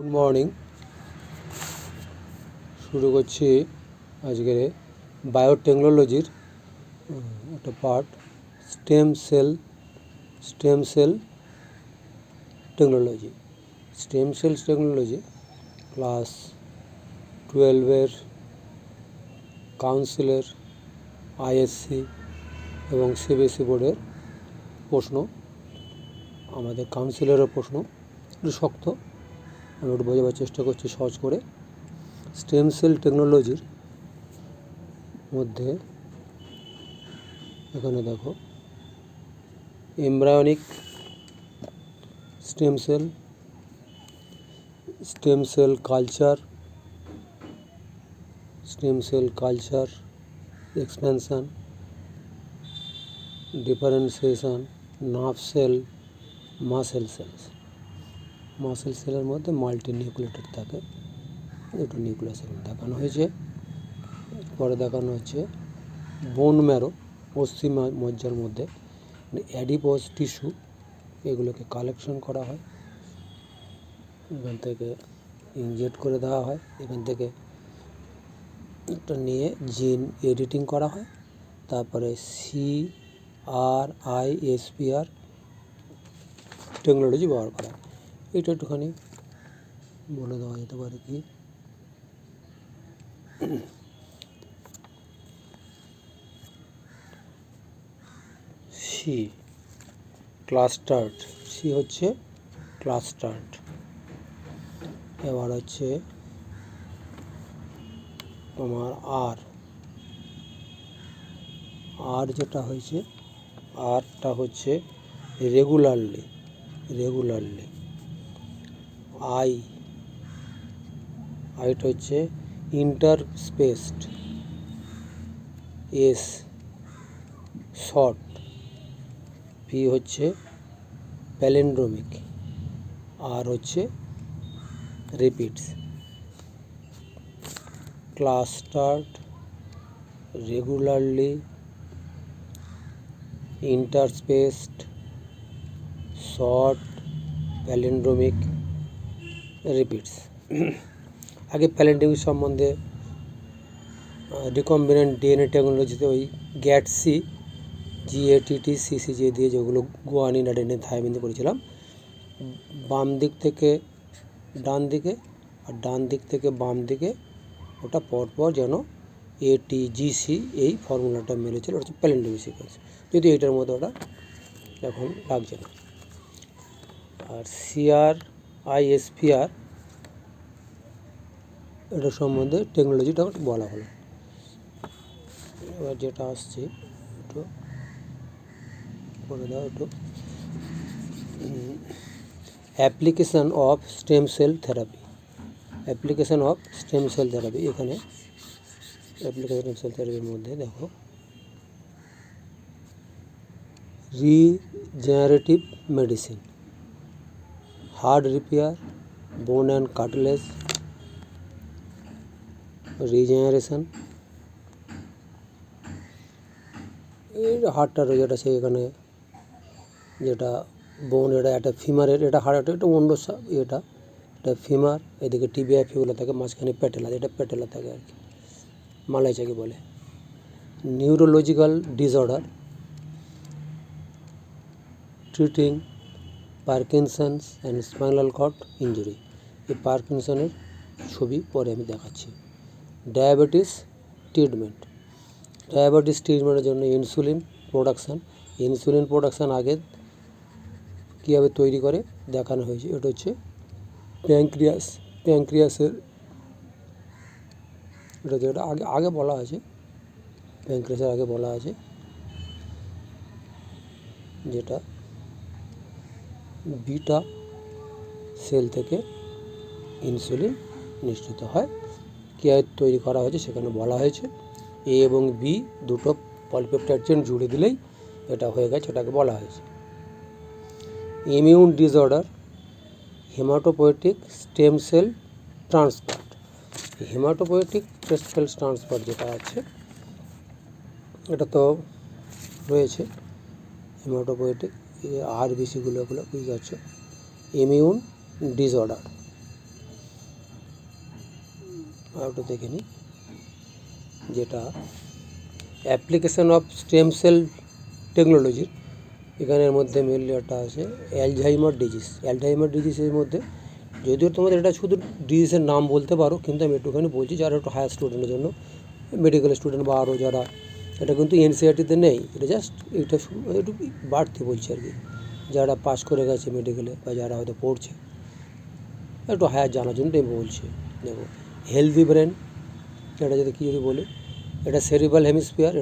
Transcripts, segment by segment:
Good morning. শুরু করছি আজকের বায়োটেকনোলজির একটা part, stem cell technology class 12-এর কাউন্সিলের আইএসসি এবং সিবিএসসি বোর্ডের প্রশ্ন। আমাদের কাউন্সিলেরও প্রশ্ন একটু শক্ত, আমি একটু বোঝাবার চেষ্টা করছি সহজ করে। স্টেম সেল টেকনোলজির মধ্যে এখানে দেখো, embryonic stem cell culture, expansion, differentiation, nerve cell, muscle সেলের মধ্যে মাল্টি নিউক্লিয়েটেড থাকে, দুটো নিউক্লিয়াস এখানে দেখানো হয়েছে। পরে দেখানো হচ্ছে বোন ম্যারো, অস্থি মজ্জার মধ্যে অ্যাডিপোজ টিস্যু, এগুলোকে কালেকশন করা হয়, এখান থেকে ইনজেক্ট করে দেওয়া হয়, এখান থেকে একটা নিয়ে জিন এডিটিং করা হয়, তারপরে CRISPR টেকনোলজি ব্যবহার করা হয়। এটা একটুখানি বলে দেওয়া যেতে পারে কি, সি হচ্ছে ক্লাস্টার্ড। এবার হচ্ছে তোমার আর যেটা হয়েছে, আরটা হচ্ছে রেগুলারলি। আইটা হচ্ছে ইন্টারস্পেসড, এস শর্ট, পি হচ্ছে প্যালেন্ড্রোমিক, আর হচ্ছে repeats. Clustered, regularly, interspaced, short, palindromic, repeats. আগে প্যালেন্ড্রোমিক সম্বন্ধে রিকম্বিনেন্ট ডিএনএ টেকনোলজিতে ওই গ্যাটসি, GATTCC দিয়ে যেগুলো গুয়ানিন, অ্যাডেনিন, থাইমিন করেছিলাম, বাম দিক থেকে ডান দিকে আর ডান দিক থেকে বাম দিকে ওটা পরপর যেন ATGC এই ফর্মুলাটা মেরেছিল, ওটা হচ্ছে প্যালেন্ড্রোমিক সিকোয়েন্স, যদি এইটার মধ্যে ওটা এখন লাগছে না। আর CRISPR এটা সম্বন্ধে টেকনোলজিটা বলা হলো। এবার যেটা আসছে একটু করে দাও, একটু application of stem cell therapy. এখানে অ্যাপ্লিকেশান সেল থেরাপির মধ্যে দেখো, রিজেনারেটিভ মেডিসিন, হার্ট রিপেয়ার, বোন অ্যান্ড কার্টিলেজ রিজেনারেশন। এই হার্টটার যেটা সেখানে যেটা বোন, এটা একটা ফিমারের, এটা হার্ট, এটা অন্য এটা ফিমার, এদিকে টিবিয়া ফিবুলা থাকে, মাঝখানে প্যাটেলা, এটা প্যাটেলা থাকে আর কি, মালাইচাকে বলে। Neurological disorder, treating Parkinson's and spinal cord injury. এই পার্কিনসনের ছবি পরে আমি দেখাচ্ছি। ডায়াবেটিস ট্রিটমেন্টের জন্য ইনসুলিন প্রোডাকশান আগে কীভাবে তৈরি করে দেখানো হয়েছে। এটা হচ্ছে প্যাঙ্ক্রিয়াসের, এটা যেটা আগে বলা আছে, প্যাঙ্ক্রিয়াসের আগে বলা আছে, যেটা বিটা সেল থেকে ইনসুলিন নিঃসৃত হয়, কীভাবে তৈরি করা হয়েছে সেখানে বলা হয়েছে। A এবং B দুটো পলিপেপটাইড চেন জুড়ে দিলেই এটা হয়ে গেছে, এটাকে বলা হয়েছে। Immune disorder, hematopoietic stem cell transplant. Hematopoietic cell transplant যেটা আছে, এটা তো রয়েছে হেমাটোপোয়েটিক, RBCগুলো বুঝতে পারছো। ইমিউন ডিসঅর্ডার, আরেকটা দেখে নিই, যেটা অ্যাপ্লিকেশন অফ স্টেম সেল টেকনোলজির এখানের মধ্যে মেনলি একটা আছে অ্যালঝাইমার ডিজিজ। অ্যালঝাইমার ডিজিজের মধ্যে যদিও তোমাদের এটা শুধু ডিজিজের নাম বলতে পারো, কিন্তু আমি একটুখানি বলছি যারা একটু হায়ার স্টুডেন্টের জন্য, মেডিকেল স্টুডেন্ট বা আরও যারা, এটা কিন্তু এনসিইআরটিতে নেই, এটা জাস্ট এটা একটু বাড়তি বলছি আর কি, যারা পাস করে গেছে মেডিকেলে বা যারা হয়তো পড়ছে একটু হায়ার জানার জন্য আমি বলছি। দেখো হেলদি ব্রেন, এটা যদি কী যদি বলি, এটা সেরিব্রাল হেমিস্ফিয়ার,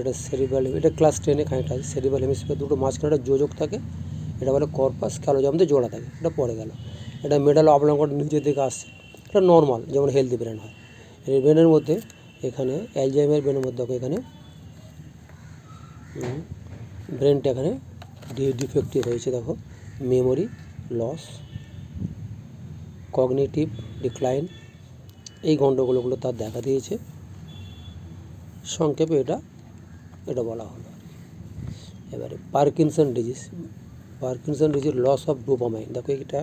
এটা ক্লাস 10-এ খানিকটা আছে। সেরিব্রাল হেমিস্ফিয়ার দুটো মাঝখানে একটা যোজক থাকে, এটা বলে কর্পাস ক্যালোজামতে জোড়া থাকে, এটা পড়ে গেল। এটা মেডাল অবলঙ্গন নিচের দিকে আসছে, এটা নর্মাল যেমন হেলদি ব্রেন হয়। এই ব্রেনের মধ্যে এখানে অ্যালঝাইমার ব্রেনের মধ্যে এখানে ব্রেনটা এখানে ডিফেক্টিভ হয়েছে। দেখো মেমোরি লস, কগনিটিভ ডিক্লাইন, এই গণ্ডগোলগুলো তার দেখা দিয়েছে। সংক্ষেপে এটা বলা হলো। এবারে Parkinson disease loss of dopamine. দেখো এটা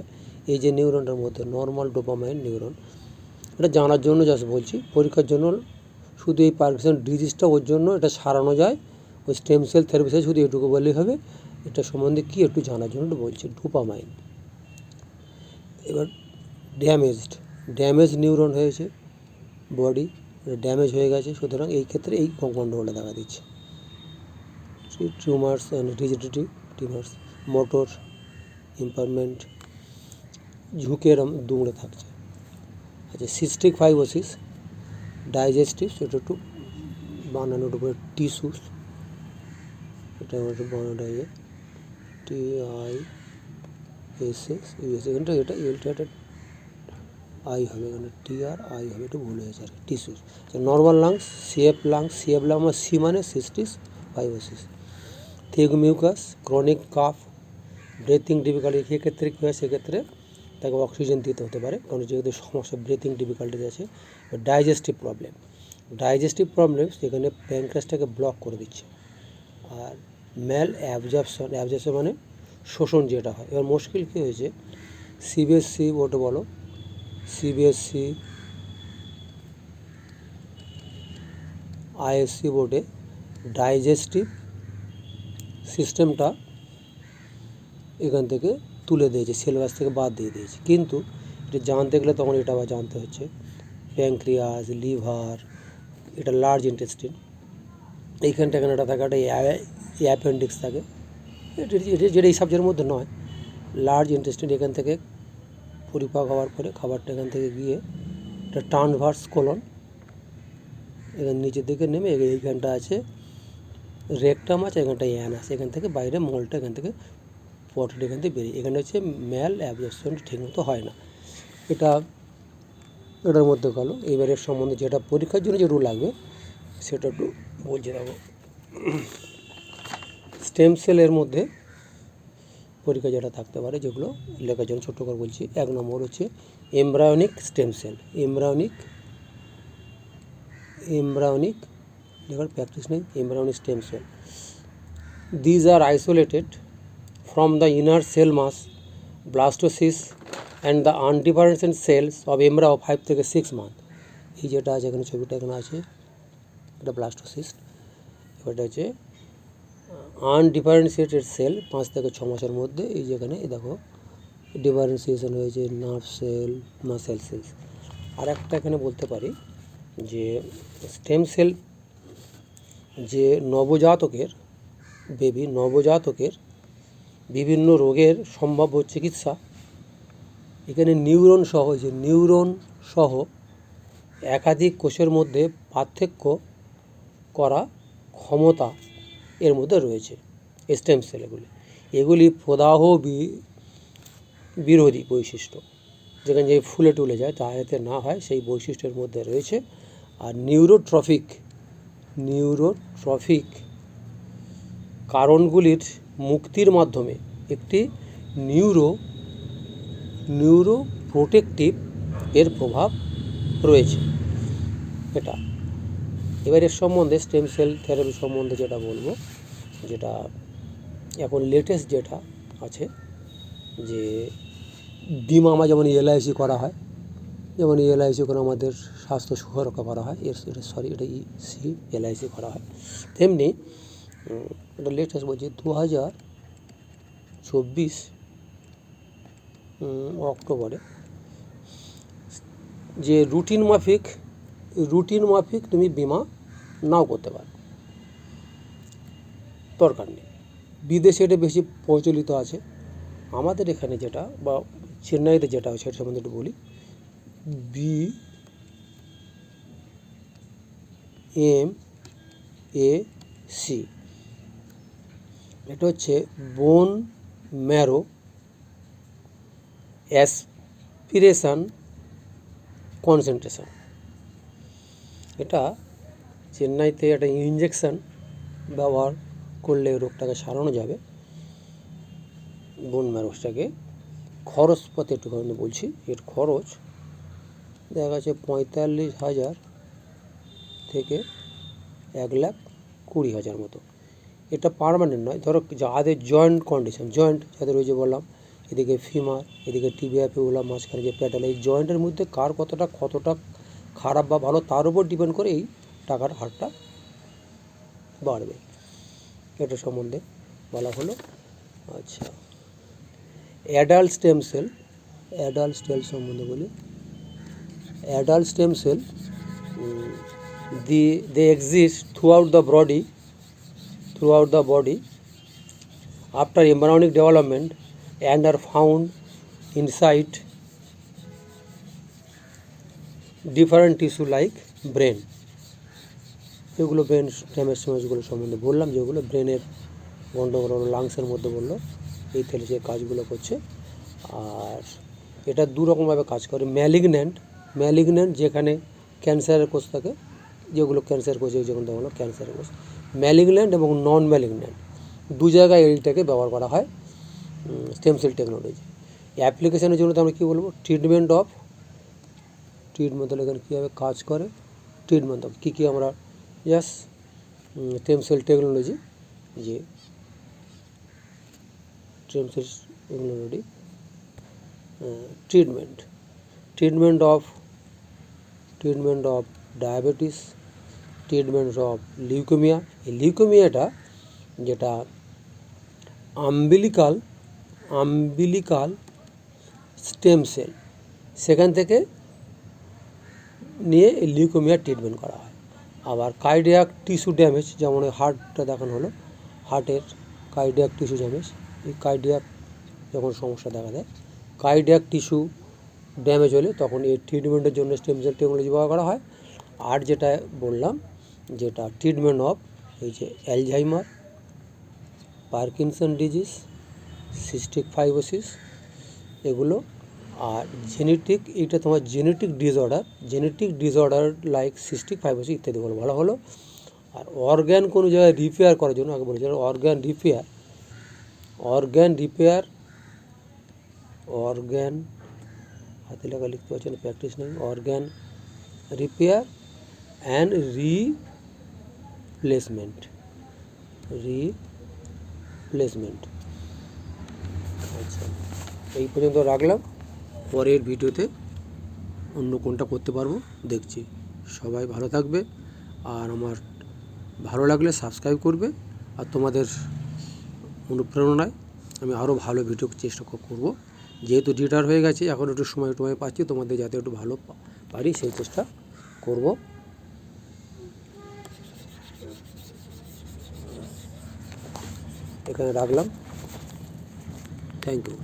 এই যে নিউরনটার মধ্যে নর্মাল ডোপামাইন নিউরন, এটা জানার জন্য জাস্ট বলছি, পরীক্ষার জন্য শুধু এই পার্কিনসন ডিজিজটা ওর জন্য এটা সারানো যায় ওই স্টেম সেল থেরাপিতে, শুধু এটুকু বললেই হবে। এটা সম্বন্ধে কি একটু জানার জন্য একটু বলছি, ডোপামাইন। এবার ড্যামেজ নিউরন হয়েছে, বডি ড্যামেজ হয়ে গেছে, সুতরাং এই ক্ষেত্রে এই গণ্ডগোলটা দেখা দিচ্ছে। Tumours and rigidity, tumours, motor impairment, ঝুঁকে এরম দুমড়ে থাকছে। আচ্ছা, সিস্টিক ফাইব্রোসিস, ডাইজেস্টিভ, সেটা একটু বানানোর উপরে টিস্যুস, এটা একটু বানানোটা TISS, এখানটা এটা এলটা আই হবে, এখানে TRI হবে, একটু ভুল হয়েছে আর কি, tissues. Normal lungs, CF lungs C মানে cystic fibrosis. Thick mucus, chronic cough, breathing difficulty, সেক্ষেত্রে কী হয়, সেক্ষেত্রে তাকে অক্সিজেন দিতে হতে পারে, কারণ যেহেতু সমস্যা ব্রিথিং ডিফিকাল্টিস আছে। ডাইজেস্টিভ প্রবলেম সেখানে প্যানক্রাসটাকে ব্লক করে দিচ্ছে। আর ম্যাল অ্যাবজর্পশন মানে শোষণ যেটা হয়। এবার মুশকিল কী হয়েছে, সিবিএসসি বোর্ডে বলো, সিবিএসসি আইএসসি বোর্ডে ডাইজেস্টিভ সিস্টেমটা এখান থেকে তুলে দিয়েছে, সিলেবাস থেকে বাদ দিয়ে দিয়েছে। কিন্তু এটা জানতে গেলে তখন এটা আবার জানতে হচ্ছে, প্যানক্রিয়াস, লিভার, এটা লার্জ ইন্টেস্টিন, এইখানটা এখানে একটা থাকে, একটা অ্যাপেন্ডিক্স থাকে, যেটা এই সাবজেক্টের মধ্যে নয়। লার্জ ইন্টেস্টিন এখান থেকে পরিপাক হওয়ার পরে খাবারটা এখান থেকে গিয়ে এটা ট্রান্সভার্স কোলন, এখানে নিচের দিকে নেমে এইখানটা আছে রেকটাম আছে, এখানটা অ্যানাস, এখান থেকে বাইরে মলটা এখান থেকে পটেট এখান থেকে বেরিয়ে, এখানে হচ্ছে ম্যাল অ্যাবজর্পশন ঠিকমতো হয় না। এটার মধ্যে গেল। এবারের সম্বন্ধে যেটা পরীক্ষার জন্য যে রুল লাগবে সেটা একটু বলছি। দেখো স্টেম সেলের মধ্যে পরীক্ষা যেটা থাকতে পারে, যেগুলো লেখার জন্য ছোট্ট করে বলছি, 1 নম্বর হচ্ছে এমব্রায়োনিক স্টেম সেল। এমব্রায়োনিক লেখার প্র্যাকটিস নেই, embryonic stem cell. These are isolated from the inner cell mass, blastocyst and the undifferentiated cells of embryo 5 থেকে 6 month। এই যেটা আছে এখানে ছবিটা এখানে আছে, এটা ব্লাস্টোসিস্ট। এটা হচ্ছে আনডিফারেন্সিয়েটেড সেল 5 থেকে 6 মাসের মধ্যে। এই যেখানে দেখো ডিফারেন্সিয়েশন হয়েছে, নার্ভ সেল, মাসেল সেলস। আর একটা এখানে বলতে পারি যে স্টেম সেল যে নবজাতকের বিভিন্ন রোগের সম্ভাব্য চিকিৎসা, এখানে নিউরন সহ একাধিক কোষের মধ্যে পার্থক্য করা ক্ষমতা এর মধ্যে রয়েছে স্টেম সেলগুলি। এগুলি প্রদাহ বিরোধী বৈশিষ্ট্য, যেখানে যে ফুলে টুলে যায় তা যাতে না হয় সেই বৈশিষ্ট্যের মধ্যে রয়েছে। আর নিউরোট্রফিক কারণগুলির মুক্তির মাধ্যমে একটি নিউরোপ্রোটেক্টিভ এর প্রভাব রয়েছে। এটা এবারের সম্বন্ধে স্টেম সেল থেরাপি সম্বন্ধে যেটা বলবো, যেটা এখন লেটেস্ট যেটা আছে, যে বিমা যেমন LIC করা হয়, যেমন এলআইসি করে আমাদের স্বাস্থ্য সুরক্ষা করা হয়, এটা ইসি এলআইসি করা হয়। তেমনি এটা লেটেস্ট বলছি 2024 অক্টোবরে যে রুটিন মাফিক তুমি বিমা নাও করতে পারো, দরকার নেই। বিদেশে এটা বেশি প্রচলিত আছে। আমাদের এখানে যেটা বা চেন্নাইতে যেটা হয় সেটা সম্বন্ধে একটু বলি। BMAC এটা হচ্ছে বোন ম্যারো অ্যাসপিরেশন কনসেন্ট্রেশন। এটা চেন্নাইতে একটা ইঞ্জেকশন ব্যবহার করলে রোগটাকে সারানো যাবে। বোন ম্যারোসটাকে খরচপাতি একটুখানি বলছি। এর খরচ দেখা যাচ্ছে 45,000 থেকে 1,20,000 মতো। এটা পার্মানেন্ট নয়। ধরো যাদের জয়েন্ট কন্ডিশন, জয়েন্ট যাদের ওই যে বললাম এদিকে ফিমার, এদিকে টিবিয়া ফিবুলা, মাঝখানে যে প্যাটাল, এই জয়েন্টের মধ্যে কার কতটা খারাপ বা ভালো তার উপর ডিপেন্ড করে এই টাকার হারটা বাড়বে। এটা সম্বন্ধে বলা হলো। আচ্ছা, অ্যাডাল্ট স্টেম সেল সম্বন্ধে বলি। Adult stem cell they exist throughout the body after embryonic development and are found inside different tissue like brain. এগুলো ব্রেন ড্যামেজগুলো সম্বন্ধে বললাম, যেগুলো ব্রেনের গণ্ডগোল হলো, লাংসের মধ্যে বললো, এই তেলে যে কাজগুলো করছে। আর এটা দুরকমভাবে কাজ করে। ম্যালিগন্যান্ট যেখানে ক্যান্সারের কোষ থাকে, যেগুলো ক্যান্সার কোষ, যেমন দেখো ক্যান্সারের কোষ, ম্যালিগন্যান্ট এবং নন ম্যালিগন্যান্ট দু জায়গায় এইটাকে ব্যবহার করা হয় স্টেম সেল টেকনোলজি। অ্যাপ্লিকেশনের জন্য তো আমরা কী বলবো, ট্রিটমেন্ট তাহলে এখানে কীভাবে কাজ করে, ট্রিটমেন্ট অফ কী আমরা স্টেম সেল টেকনোলজি, যে stem cell technology treatment of diabetes, treatment of leukaemia. এই লিউকেমিয়াটা যেটা আম্বিলিকাল স্টেম সেল, সেখান থেকে নিয়ে এই লিউকেমিয়ার ট্রিটমেন্ট করা হয়। আবার কার্ডিয়াক টিস্যু ড্যামেজ, যেমন হার্টটা দেখানো হলো, হার্টের কার্ডিয়াক টিস্যু ড্যামেজ, এই কার্ডিয়াক যখন সমস্যা দেখা দেয়, কার্ডিয়াক টিস্যু ড্যামেজ হলে তখন এই ট্রিটমেন্টের জন্য স্টেম সেল টেকনোলজি ব্যবহার করা হয়। আর যেটা বললাম, যেটা ট্রিটমেন্ট অফ এই যে Alzheimer, Parkinson disease, cystic fibrosis, এগুলো। আর জেনেটিক, এইটা তোমার genetic disorder like cystic fibrosis ইত্যাদি বলা হলো। আর অর্গ্যান কোনো জায়গায় রিপেয়ার করার জন্য আগে বলেছিলাম, অর্গ্যান হাতে লেখা লিখতে পারছি না, প্র্যাকটিস নেই। Organ repair and replacement. আচ্ছা, এই পর্যন্ত রাখলাম। পরের ভিডিওতে অন্য কোনটা করতে পারবো দেখছি। সবাই ভালো থাকবে, আর আমার ভালো লাগলে সাবস্ক্রাইব করবে। আর তোমাদের অনুপ্রেরণায় আমি আরও ভালো ভিডিও চেষ্টা করব। যেহেতু রিটায়ার হয়ে গেছে, এখন একটু সময় পাচ্ছি, তোমাদের যাতে একটু ভালো পারি সেই চেষ্টা করব। এখানে রাখলাম। Thank you.